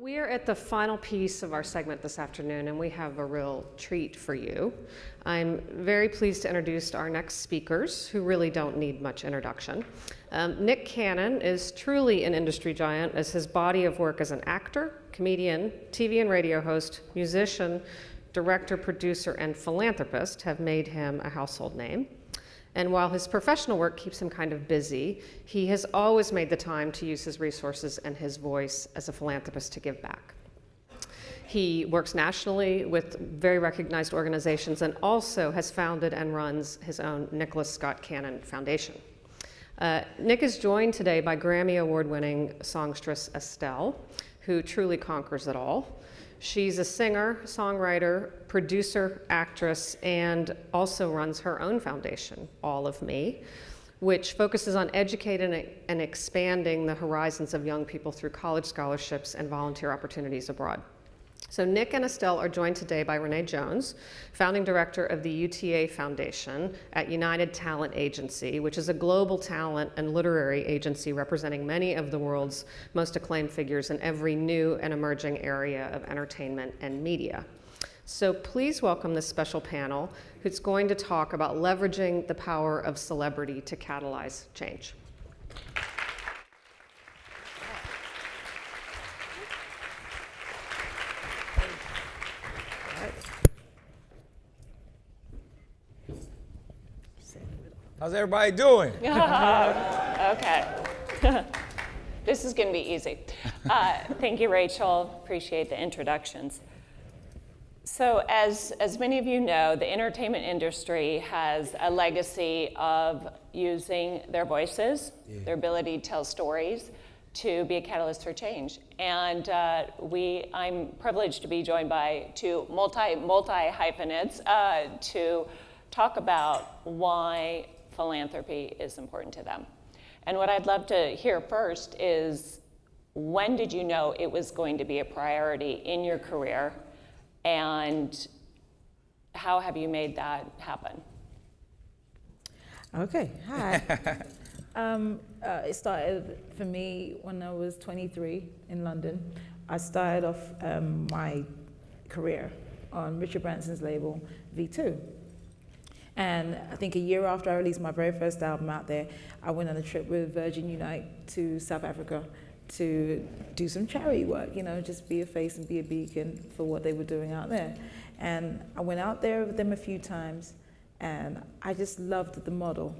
We are at the final piece of our segment this afternoon, and we have a real treat for you. I'm very pleased to introduce our next speakers, who really don't need much introduction. Nick Cannon is truly an industry giant, as his body of work as an actor, comedian, TV and radio host, musician, director, producer, and philanthropist have made him a household name. And while his professional work keeps him kind of busy, he has always made the time to use his resources and his voice as a philanthropist to give back. He works nationally with very recognized organizations and also has founded and runs his own Nicholas Scott Cannon Foundation. Nick is joined today by Grammy Award-winning songstress Estelle, who truly conquers it all. She's a singer, songwriter, producer, actress, and also runs her own foundation, All of Me, which focuses on educating and expanding the horizons of young people through college scholarships and volunteer opportunities abroad. So Nick and Estelle are joined today by Rene Jones, founding director of the UTA Foundation at United Talent Agency, which is a global talent and literary agency representing many of the world's most acclaimed figures in every new and emerging area of entertainment and media. So please welcome this special panel, who's going to talk about leveraging the power of celebrity to catalyze change. How's everybody doing? Okay. This is going to be easy. Thank you, Rachel. Appreciate the introductions. So as many of you know, the entertainment industry has a legacy of using their voices, their ability to tell stories, to be a catalyst for change. And I'm privileged to be joined by two multi-hyphenates to talk about why philanthropy is important to them. And what I'd love to hear first is, when did you know it was going to be a priority in your career, and how have you made that happen? Okay, hi. It started for me when I was 23 in London. I started off my career on Richard Branson's label, V2. And I think a year after I released my very first album out there, I went on a trip with Virgin Unite to South Africa to do some charity work, just be a face and be a beacon for what they were doing out there. And I went out there with them a few times, and I just loved the model,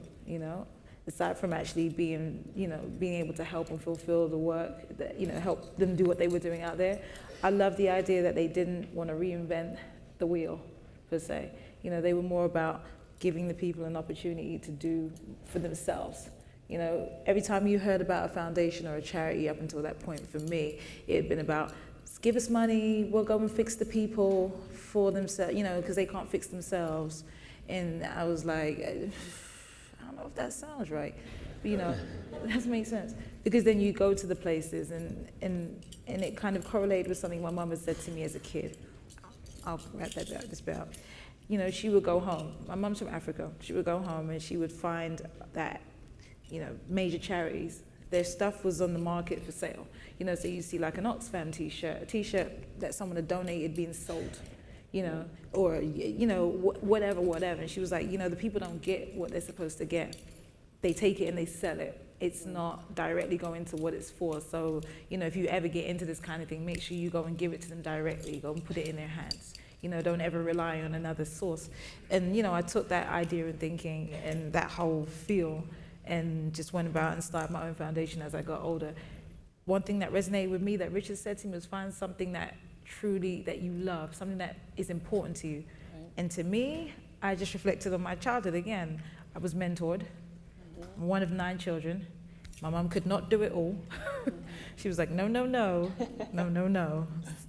aside from actually being able to help and fulfill the work, that, help them do what they were doing out there. I loved the idea that they didn't want to reinvent the wheel, per se. They were more about giving the people an opportunity to do for themselves. Every time you heard about a foundation or a charity up until that point, for me, it had been about, give us money, we'll go and fix the people for themselves, because they can't fix themselves. And I was like, I don't know if that sounds right, but it doesn't make sense. Because then you go to the places and it kind of correlated with something my mom had said to me as a kid. I'll wrap this bit out. She would go home. My mom's from Africa. She would go home and she would find that, major charities, their stuff was on the market for sale. So you see like an Oxfam t-shirt, a t-shirt that someone had donated being sold, or, whatever. And she was like, the people don't get what they're supposed to get. They take it and they sell it. It's not directly going to what it's for. So, if you ever get into this kind of thing, make sure you go and give it to them directly. Go and put it in their hands. Don't ever rely on another source. And, I took that idea and thinking and that whole feel and just went about and started my own foundation as I got older. One thing that resonated with me that Richard said to me was, find something that you love, something that is important to you. Right. And to me, I just reflected on my childhood again. I was mentored. I'm one of 9 children. My mom could not do it all. She was like, no.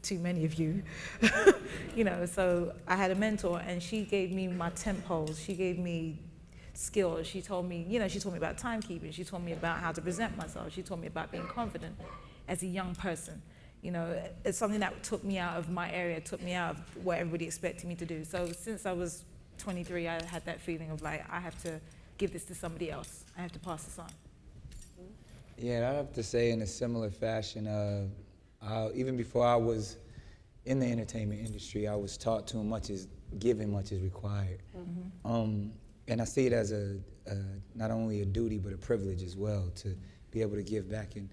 Too many of you. So I had a mentor, and she gave me my tempos. She gave me skills. She told me about timekeeping. She told me about how to present myself. She told me about being confident as a young person. It's something that took me out of my area, took me out of what everybody expected me to do. So since I was 23, I had that feeling of like, I have to give this to somebody else. I have to pass this on. Yeah, I'd have to say in a similar fashion, Even before I was in the entertainment industry, I was taught too much is given, much is required. And I see it as not only a duty, but a privilege as well to be able to give back. And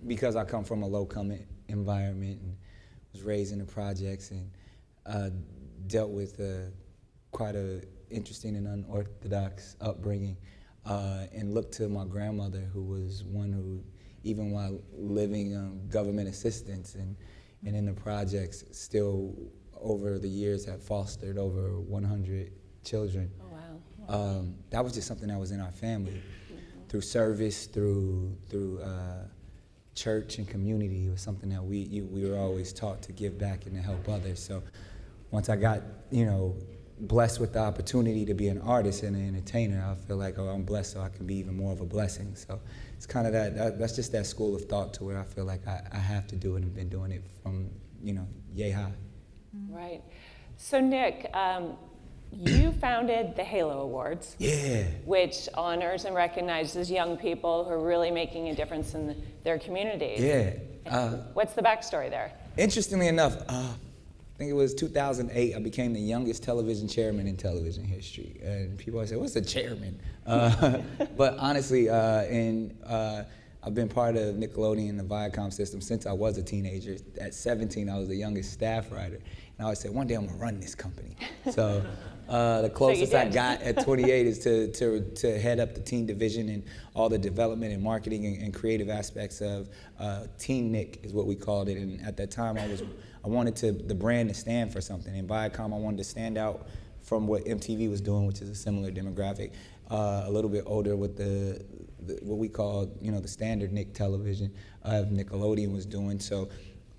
because I come from a low-income environment and was raised in the projects and dealt with quite a interesting and unorthodox upbringing, and looked to my grandmother, who was one who, even while living government assistance and in the projects, still over the years have fostered over 100 children. Oh, wow. That was just something that was in our family. Through service, through church and community, it was something that we were always taught to give back and to help others. So once I got, blessed with the opportunity to be an artist and an entertainer, I feel like, I'm blessed, so I can be even more of a blessing. So it's kind of that's just that school of thought to where I feel like I have to do it and been doing it from, yay high. Right. So Nick, you founded the Halo Awards, Yeah. which honors and recognizes young people who are really making a difference in their communities. Yeah. What's the backstory there? Interestingly enough, I think it was 2008, I became the youngest television chairman in television history. And people always say, what's a chairman? But honestly, I've been part of Nickelodeon, the Viacom system, since I was a teenager. At 17, I was the youngest staff writer. And I always said, one day I'm gonna run this company. So the closest I got at 28 is to head up the teen division and all the development and marketing and creative aspects of Teen Nick is what we called it. And at that time, I wanted the brand to stand for something. In Viacom, I wanted to stand out from what MTV was doing, which is a similar demographic, a little bit older with the what we call, the standard Nick television Nickelodeon was doing. So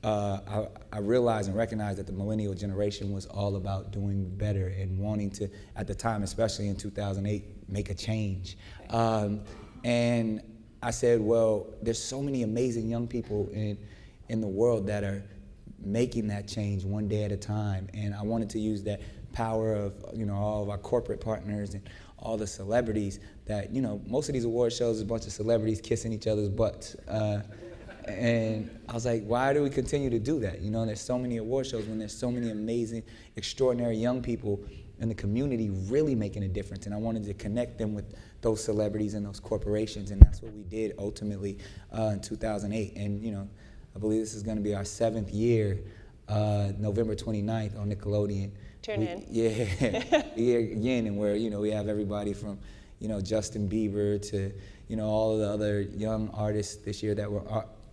I realized and recognized that the millennial generation was all about doing better and wanting to, at the time, especially in 2008, make a change. And I said, well, there's so many amazing young people in the world that are making that change one day at a time. And I wanted to use that power of, all of our corporate partners and all the celebrities that, most of these award shows is a bunch of celebrities kissing each other's butts. And I was like, why do we continue to do that? There's so many award shows when there's so many amazing, extraordinary young people in the community really making a difference. And I wanted to connect them with those celebrities and those corporations. And that's what we did ultimately in 2008. And, I believe this is going to be our 7th year, November 29th on Nickelodeon. Tune in. Yeah, here again, and where, we have everybody from, Justin Bieber to, all of the other young artists this year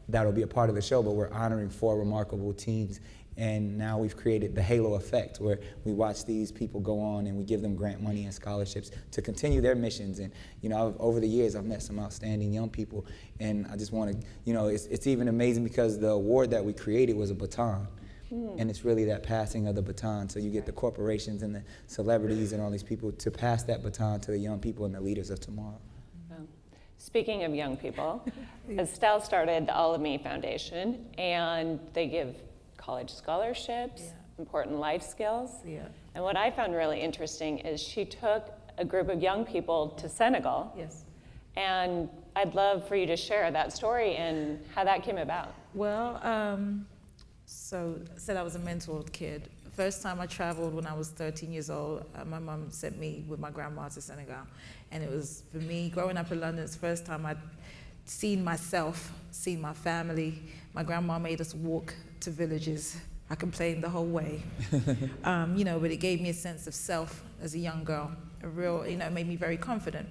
that'll be a part of the show, but we're honoring 4 remarkable teens. And now we've created the Halo effect, where we watch these people go on and we give them grant money and scholarships to continue their missions. And, over the years, I've met some outstanding young people. And I just want to, it's even amazing because the award that we created was a baton. And it's really that passing of the baton. So you get the corporations and the celebrities and all these people to pass that baton to the young people and the leaders of tomorrow. Speaking of young people, Estelle started the All of Me Foundation, and they give college scholarships, important life skills. Yeah. And what I found really interesting is she took a group of young people to Senegal. Yes. And I'd love for you to share that story and how that came about. Well, so I said I was a mentored kid. First time I traveled when I was 13 years old, my mom sent me with my grandma to Senegal. And it was, for me, growing up in London, it's the first time I'd seen myself, seen my family. My grandma made us walk to villages. I complained the whole way. But it gave me a sense of self as a young girl. It made me very confident.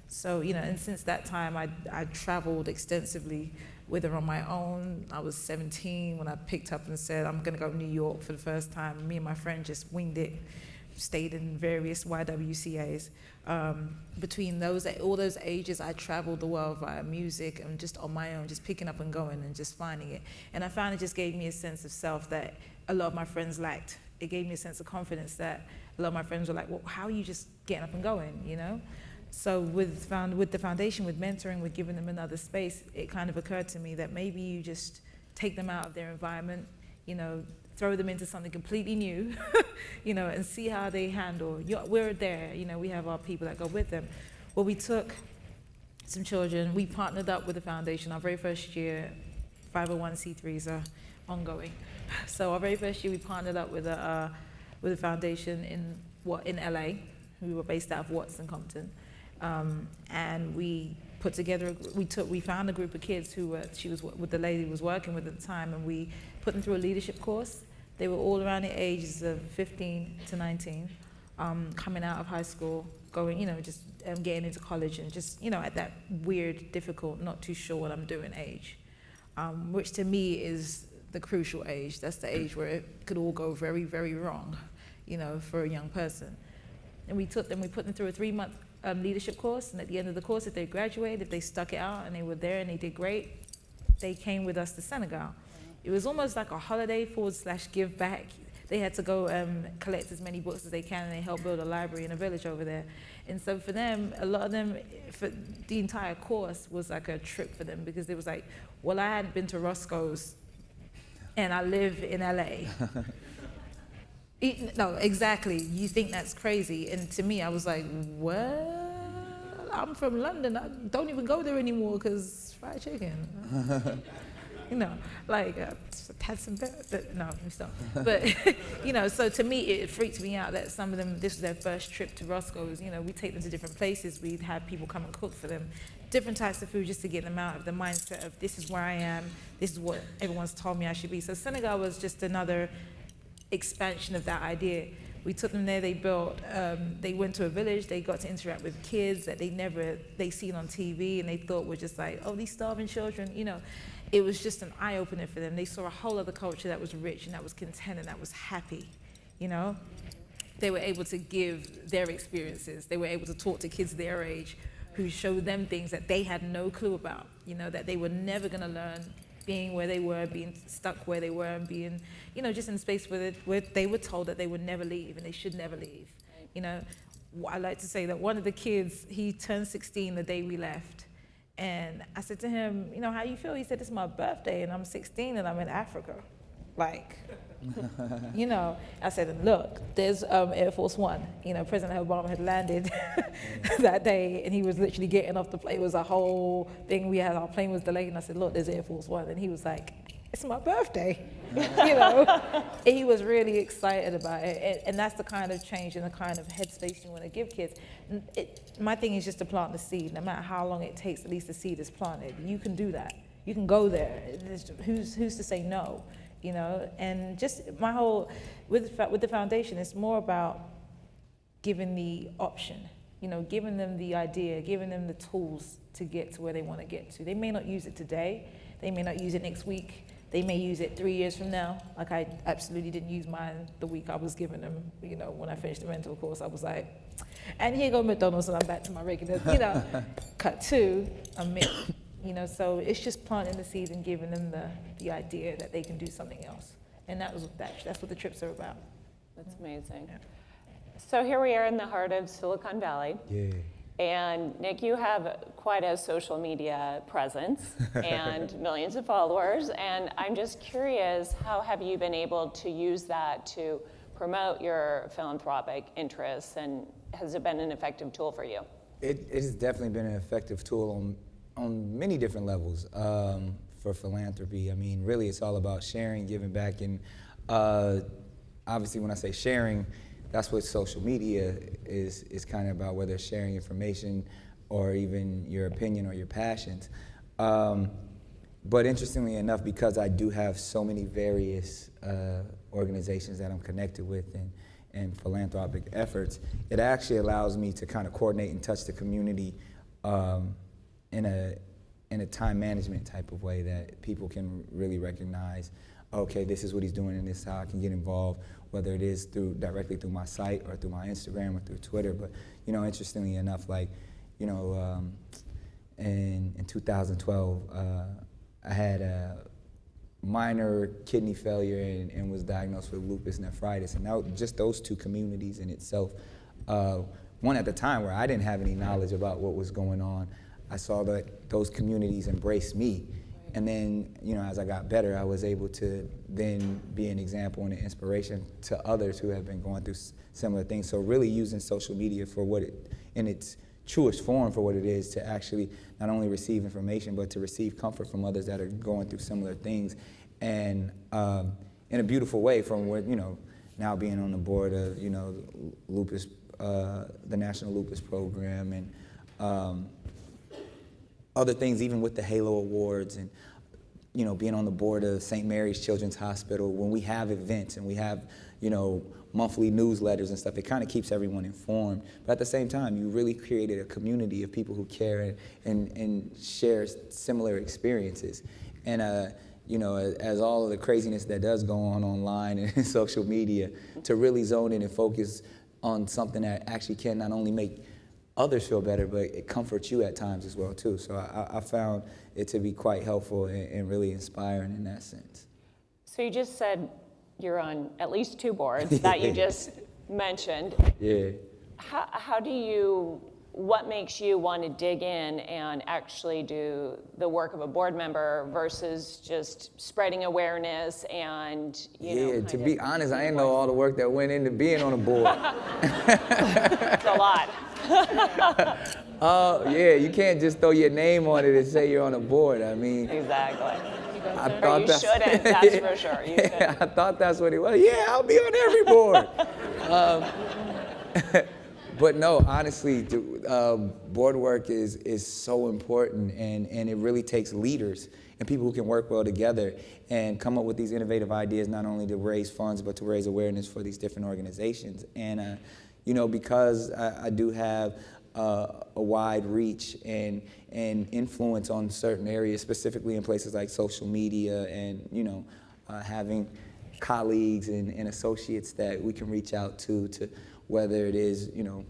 So, and since that time, I traveled extensively with her on my own. I was 17 when I picked up and said, I'm gonna go to New York for the first time. Me and my friend just winged it, stayed in various YWCAs. Between all those ages, I traveled the world via music and just on my own, just picking up and going and just finding it. And I found it just gave me a sense of self that a lot of my friends lacked. It gave me a sense of confidence that a lot of my friends were like, well, how are you just getting up and going, So with the foundation, with mentoring, with giving them another space, it kind of occurred to me that maybe you just take them out of their environment, throw them into something completely new, and see how they handle. We're there, we have our people that go with them. Well, we took some children, we partnered up with the foundation. Our very first year, 501c3s are ongoing. So our very first year, we partnered up with a foundation in LA. We were based out of Watson, Compton, and we put together. We found a group of kids she was with the lady who was working with at the time, and we put them through a leadership course. They were all around the ages of 15 to 19, coming out of high school, going, just getting into college, and just, at that weird, difficult, not too sure what I'm doing age, which to me is the crucial age. That's the age where it could all go very, very wrong, for a young person. And we put them through a 3-month leadership course, and at the end of the course, if they graduated, if they stuck it out and they were there and they did great, they came with us to Senegal. It was almost like a holiday / give back. They had to go collect as many books as they can, and they helped build a library in a village over there. And so for them, a lot of them, for the entire course was like a trip for them, because it was like, well, I hadn't been to Roscoe's and I live in LA. No, exactly. You think that's crazy. And to me, I was like, well, I'm from London. I don't even go there anymore because fried chicken. Had some better, no, let me stop. But, so to me, it freaked me out that some of them, this was their first trip to Roscoe's. We take them to different places. We'd have people come and cook for them, different types of food, just to get them out of the mindset of, this is where I am, this is what everyone's told me I should be. So Senegal was just another expansion of that idea. We took them there, they went to a village, they got to interact with kids that they seen on TV, and they thought were just like, oh, these starving children, It was just an eye-opener for them. They saw a whole other culture that was rich and that was content and that was happy, They were able to give their experiences. They were able to talk to kids their age who showed them things that they had no clue about, that they were never going to learn, being where they were, being stuck where they were, and being, just in a space where they were told that they would never leave and they should never leave. I like to say that one of the kids, he turned 16 the day we left. And I said to him, how you feel? He said, it's my birthday and I'm 16 and I'm in Africa. I said, look, there's Air Force One. President Obama had landed that day, and he was literally getting off the plane. It was a whole thing. Our plane was delayed, and I said, look, there's Air Force One. And he was like, it's my birthday. He was really excited about it. And that's the kind of change and the kind of headspace you want to give kids. My thing is just to plant the seed. No matter how long it takes, at least the seed is planted. You can do that. You can go there. Who's to say no? And just my whole, with the foundation, it's more about giving the option, giving them the idea, giving them the tools to get to where they want to get to. They may not use it today, they may not use it next week, they may use it 3 years from now. Like I absolutely didn't use mine the week I was giving them, when I finished the mentor course, I was like, and here go McDonald's and I'm back to my regular, cut to a minute. So it's just planting the seeds and giving them the idea that they can do something else. And that's what the trips are about. That's amazing. Yeah. So here we are in the heart of Silicon Valley. Yeah. And Nick, you have quite a social media presence and millions of followers. And I'm just curious, how have you been able to use that to promote your philanthropic interests? And has it been an effective tool for you? It has definitely been an effective tool on many different levels for philanthropy. I mean, really, it's all about sharing, giving back, and obviously, when I say sharing, that's what social media is kind of about, whether it's sharing information or even your opinion or your passions. But interestingly enough, because I do have so many various organizations that I'm connected with and philanthropic efforts, it actually allows me to kind of coordinate and touch the community in a time management type of way that people can really recognize, okay, this is what he's doing and this is how I can get involved, whether it is directly through my site or through my Instagram or through Twitter. But, interestingly enough, in 2012, I had a minor kidney failure and was diagnosed with lupus nephritis. And just those two communities in itself, one at the time where I didn't have any knowledge about what was going on, I saw that those communities embraced me. And then, as I got better, I was able to then be an example and an inspiration to others who have been going through similar things. So really using social media for what in its truest form for what it is to actually not only receive information, but to receive comfort from others that are going through similar things, and in a beautiful way. From what, you know, now being on the board of, you know, lupus, the National Lupus Program, and other things, even with the Halo Awards, and, you know, being on the board of St. Mary's Children's Hospital. When we have events and we have, you know, monthly newsletters and stuff, it kind of keeps everyone informed. But at the same time, you really created a community of people who care and share similar experiences. And you know, as all of the craziness that does go on online and social media, to really zone in and focus on something that actually can not only make others feel better, but it comforts you at times as well too. So I found it to be quite helpful and really inspiring in that sense. So you just said you're on at least 2 boards that you just mentioned. Yeah. How do you, what makes you want to dig in and actually do the work of a board member versus just spreading awareness and, you know? Yeah, to be honest, I didn't know all the work that went into being on a board. It's a lot. Yeah, you can't just throw your name on it and say you're on a board. I mean, Exactly. I Or thought you that's, shouldn't, that's for sure. You shouldn't. I thought that's what it was. Yeah, I'll be on every board. But no, honestly, board work is so important, and it really takes leaders and people who can work well together and come up with these innovative ideas, not only to raise funds, but to raise awareness for these different organizations. And, you know, because I do have a wide reach and influence on certain areas, specifically in places like social media, and, you know, having colleagues and associates that we can reach out to whether it is, you know,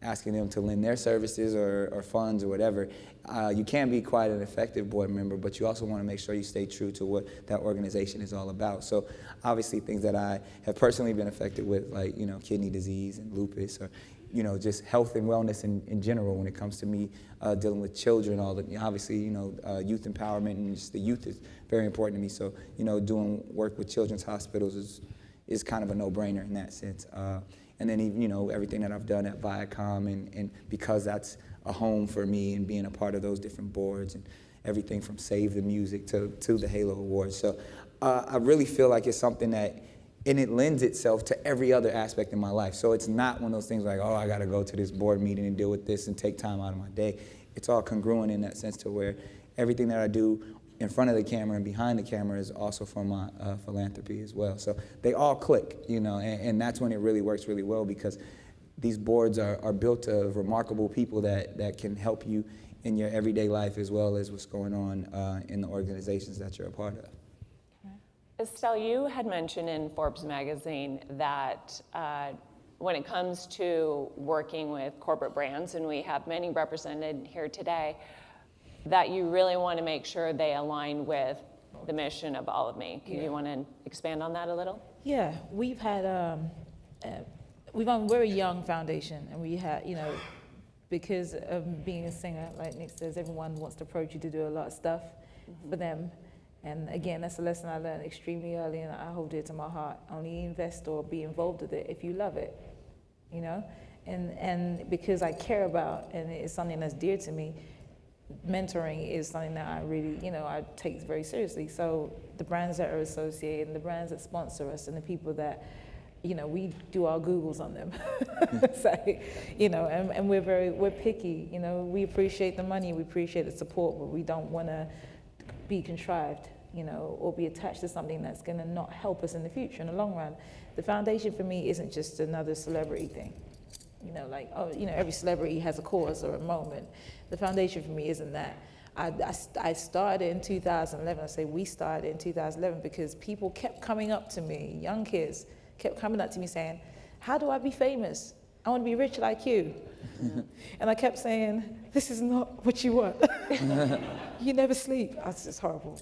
asking them to lend their services or funds or whatever. You can be quite an effective board member, but you also want to make sure you stay true to what that organization is all about. So obviously things that I have personally been affected with, like, you know, kidney disease and lupus, or, you know, just health and wellness in general when it comes to me dealing with children, obviously, you know, youth empowerment and just the youth is very important to me. So, you know, doing work with children's hospitals is kind of a no-brainer in that sense. And then, you know, everything that I've done at Viacom, and because that's a home for me, and being a part of those different boards, and everything from Save the Music to the Halo Awards. So I really feel like it's something that, and it lends itself to every other aspect in my life. So it's not one of those things like, oh, I got to go to this board meeting and deal with this and take time out of my day. It's all congruent in that sense, to where everything that I do in front of the camera and behind the camera is also for my philanthropy as well. So they all click, you know, and that's when it really works really well, because these boards are built of remarkable people that can help you in your everyday life, as well as what's going on in the organizations that you're a part of. Estelle, you had mentioned in Forbes magazine that when it comes to working with corporate brands, and we have many represented here today, that you really want to make sure they align with the mission of All of Me. Do you want to expand on that a little? Yeah, we've had, we're a young foundation, and we had, you know, because of being a singer, like Nick says, everyone wants to approach you to do a lot of stuff for them. And again, that's a lesson I learned extremely early, and I hold it to my heart. Only invest or be involved with it if you love it, you know? And because I care about, and it's something that's dear to me, mentoring is something that I really, you know, I take very seriously. So the brands that are associated, and the brands that sponsor us, and the people that, you know, we do our Googles on them. So, you know, and we're picky, you know, we appreciate the money, we appreciate the support, but we don't want to be contrived, you know, or be attached to something that's going to not help us in the future, in the long run. The foundation for me isn't just another celebrity thing. You know, like, oh, you know, every celebrity has a cause or a moment. The foundation for me isn't that. I started in 2011. I say we started in 2011 because people kept coming up to me, young kids kept coming up to me saying, how do I be famous? I want to be rich like you. And I kept saying, this is not what you want. You never sleep. That's just horrible.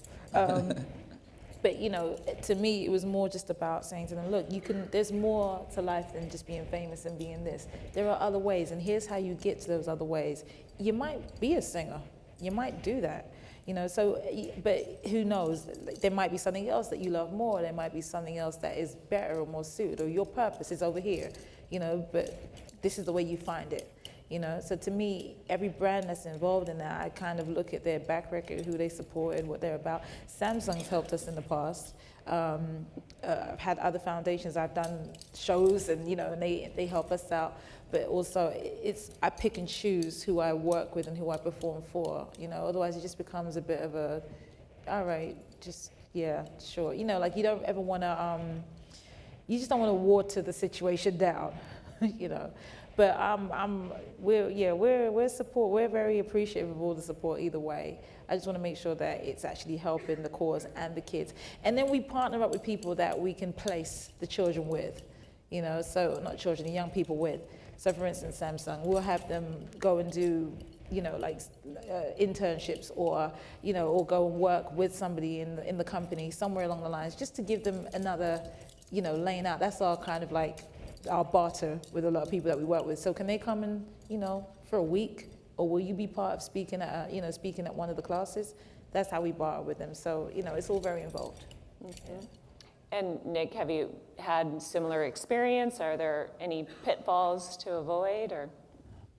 But, you know, to me, it was more just about saying to them, look, there's more to life than just being famous and being this. There are other ways, and here's how you get to those other ways. You might be a singer. You might do that. You know, so, but who knows? There might be something else that you love more. There might be something else that is better or more suited, or your purpose is over here, you know, but this is the way you find it. You know, so to me, every brand that's involved in that, I kind of look at their back record, who they supported, what they're about. Samsung's helped us in the past. I've had other foundations, I've done shows, and you know, and they help us out. But also, I pick and choose who I work with and who I perform for. You know, otherwise it just becomes a bit of a, all right, just yeah, sure. You know, like you don't ever want to, you just don't want to water the situation down. You know. But we're very appreciative of all the support either way. I just want to make sure that it's actually helping the cause and the kids. And then we partner up with people that we can place the children with, you know, so not children, the young people with. So for instance, Samsung, we'll have them go and do, you know, like internships or, you know, or go and work with somebody in the company somewhere along the lines, just to give them another, you know, lane out. That's our kind of like, our barter with a lot of people that we work with. So can they come in, you know, for a week, or will you be part of speaking at, speaking at one of the classes? That's how we barter with them. So, you know, it's all very involved. Mm-hmm. And Nick, have you had similar experience? Are there any pitfalls to avoid, or?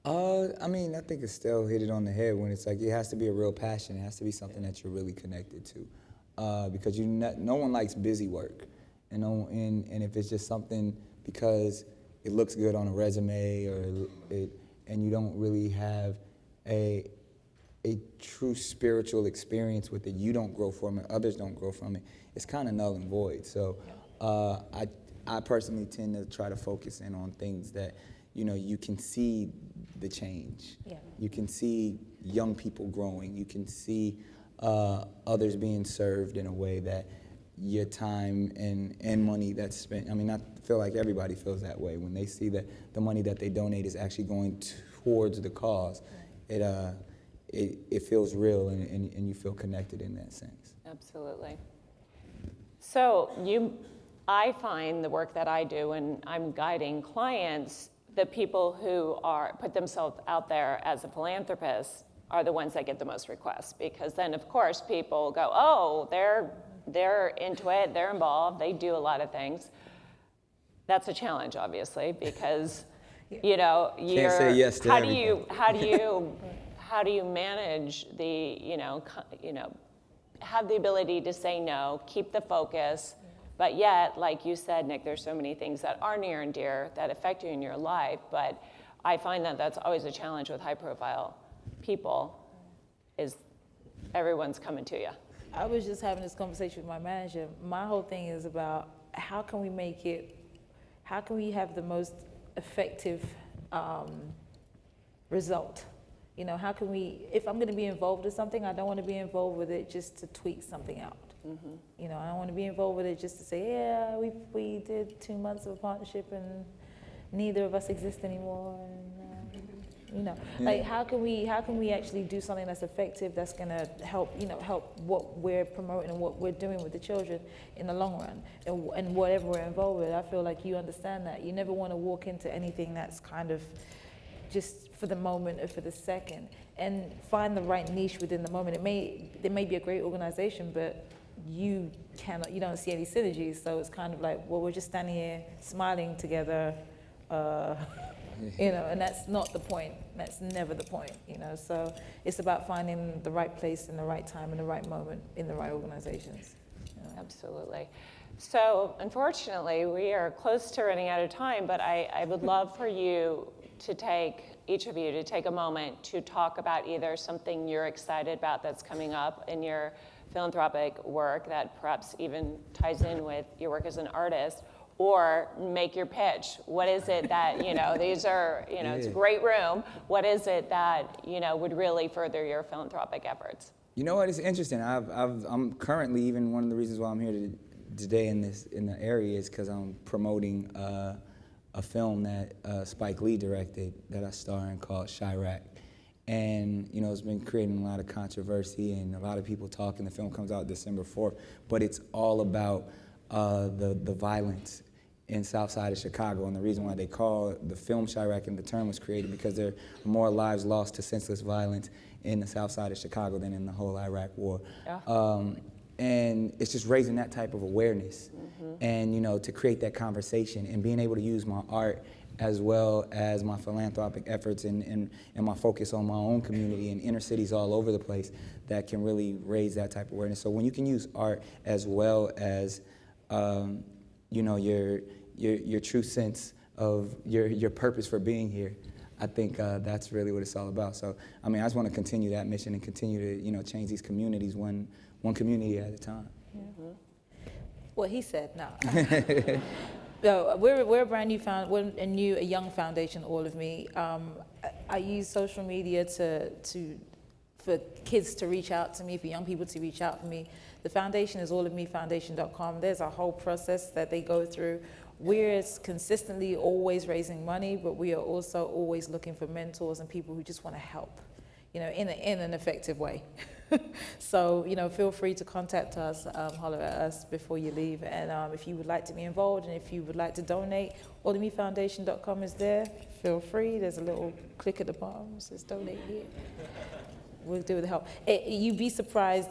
I mean, I think Estelle hit it on the head when it's like it has to be a real passion. It has to be something that you're really connected to, because no one likes busy work, and if it's just something because it looks good on a resume and you don't really have a true spiritual experience with it, you don't grow from it, others don't grow from it, it's kind of null and void. So I personally tend to try to focus in on things that, you know, you can see the change. Yeah. You can see young people growing. You can see others being served in a way that your time and money that's spent. I mean, I feel like everybody feels that way when they see that the money that they donate is actually going towards the cause. It feels real, and you feel connected in that sense. Absolutely. So I find the work that I do when I'm guiding clients, the people who put themselves out there as a philanthropist are the ones that get the most requests, because then of course people go, oh, they're into it, they're involved, they do a lot of things. That's a challenge, obviously, because you know, can't say yes to everything. How do you manage the, have the ability to say no, keep the focus, but yet, like you said, Nick, there's so many things that are near and dear that affect you in your life, but I find that that's always a challenge with high-profile people, is everyone's coming to you. I was just having this conversation with my manager. My whole thing is about how can we have the most effective result? You know, how can we, if I'm going to be involved with something, I don't want to be involved with it just to tweak something out. Mm-hmm. You know, I don't want to be involved with it just to say, yeah, we did 2 months of a partnership and neither of us exist anymore. And, like how can we actually do something that's effective, that's going to help what we're promoting and what we're doing with the children in the long run, and whatever we're involved with. I feel like you understand that. You never want to walk into anything that's kind of just for the moment or for the second, and find the right niche within the moment. There may be a great organization, but you don't see any synergies, so it's kind of like, well, we're just standing here smiling together, and that's not the point. That's never the point, so it's about finding the right place in the right time in the right moment in the right organizations. Absolutely. So unfortunately, we are close to running out of time, but I would love for you to each of you to take a moment to talk about either something you're excited about that's coming up in your philanthropic work that perhaps even ties in with your work as an artist, or make your pitch. What is it that, these are, it's a great room. What is it that, would really further your philanthropic efforts? You know what, it's interesting. I'm currently, even one of the reasons why I'm here today in the area is because I'm promoting a film that Spike Lee directed that I star in called Chiraq. And, it's been creating a lot of controversy and a lot of people talking. The film comes out December 4th, but it's all about the violence in South Side of Chicago. And the reason why they call the film Chiraq and the term was created because there are more lives lost to senseless violence in the South Side of Chicago than in the whole Iraq war. Yeah. And it's just raising that type of awareness, and to create that conversation and being able to use my art as well as my philanthropic efforts and my focus on my own community and inner cities all over the place that can really raise that type of awareness. So when you can use art as well as you know, your true sense of your purpose for being here, I think that's really what it's all about. So, I mean, I just want to continue that mission and continue to, you know, change these communities one community at a time. Mm-hmm. What he said, no. So we're a brand new we're a young foundation, all of me. I use social media for kids to reach out to me, for young people to reach out to me. The foundation is allofmefoundation.com. There's a whole process that they go through. We're consistently always raising money, but we are also always looking for mentors and people who just want to help, you know, in an effective way. So, you know, feel free to contact us, holler at us before you leave. And if you would like to be involved and if you would like to donate, allofmefoundation.com is there. Feel free. There's a little click at the bottom that says donate here. We'll do the help. You'd be surprised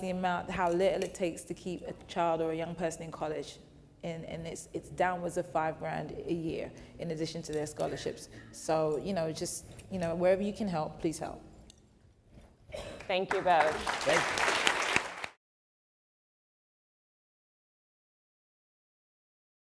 how little it takes to keep a child or a young person in college. And it's downwards of $5,000 a year in addition to their scholarships. So, you know, just, you know, wherever you can help, please help. Thank you both. Thank you.